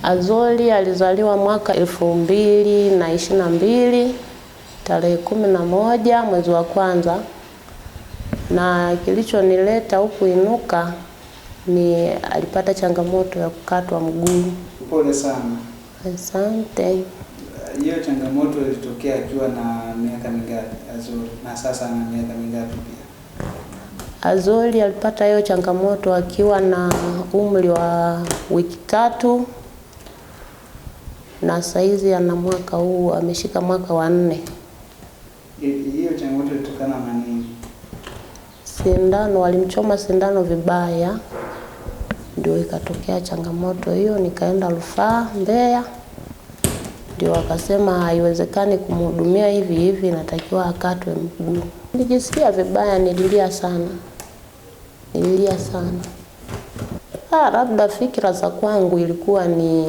Azori alizaliwa mwaka 2022 tarehe 11 mwezi wa kwanza, na kilichonileta huku Inuka ni alipata changamoto ya kukatwa mguu. Pole sana. Asante. Hiyo changamoto ilitokea akiwa na miaka mingapi Azori, na sasa ana miaka mingapi pia? Azori alipata hiyo changamoto akiwa na umri wa wiki 3, na saizi ana mwaka huu ameshika mwaka wa 4. Hiyo changamoto ilitokana na nini? Sindano, walimchoma sindano vibaya, ndio ikatokea changamoto hiyo. Nikaenda rufaa Mbeya, ndio wakasema haiwezekani kumhudumia hivi hivi, natakiwa akatwe mguu. Nilijisikia vibaya, nililia sana. Labda fikra za kwangu ilikuwa ni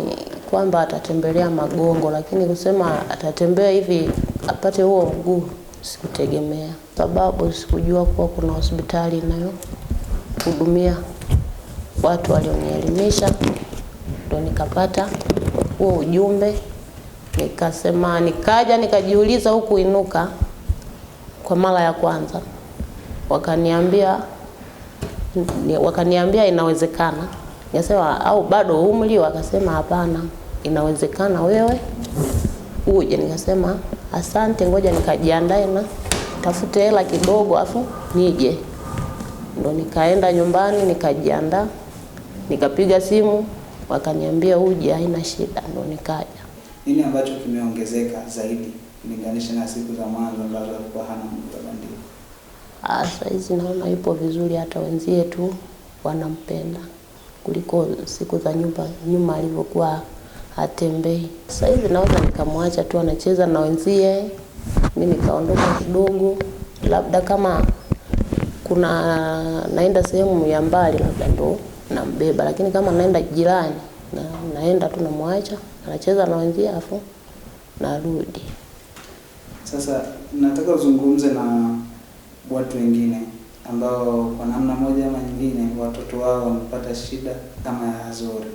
kwamba atatembelea Magongo, lakini kusema atatembea hivi apate huo mguu sikutegemea, sababu sikujua kuwa kuna hospitali inayohudumia watu walionielimisha. Ndio nikapata huo ujumbe, nikasema nikaja nikajiuliza huku Inuka kwa mara ya kwanza. Wakaniambia inawezekana. Nikasema au bado umri? Wakasema hapana, inawezekana wewe uje. Nikasema asante, ngoja nikajiandae na tafute hela kidogo afu nije. Ndio nikaenda nyumbani nikajiandaa, nikapiga simu, wakaniambia uje, haina shida. Ndio nikaja. Nini ambacho kimeongezeka zaidi kulinganisha na siku za mwanzo ambazo alikuwa hana mguu wa bandia? Sasa hizi naona yupo vizuri, hata wenzie tu wanampenda kuliko siku za nyuma alivyokuwa hatembei. Sasa hivi naweza nikamwacha tu anacheza na wenzie, mimi nikaondoka kidogo, labda kama kuna naenda sehemu ya mbali labda ndo nambeba, lakini kama naenda jirani naenda tu namwacha anacheza na wenzie afu narudi. Sasa nataka uzungumze na watu wengine ambao kwa namna moja ama nyingine watoto wao wamepata shida kama ya Azori.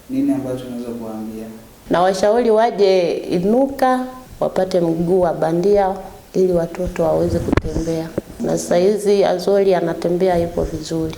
Nini ambacho unaweza kuambia? Na washauri waje Inuka wapate mguu wa bandia ili watoto waweze kutembea. Na sasa hizi Azori anatembea, yupo vizuri.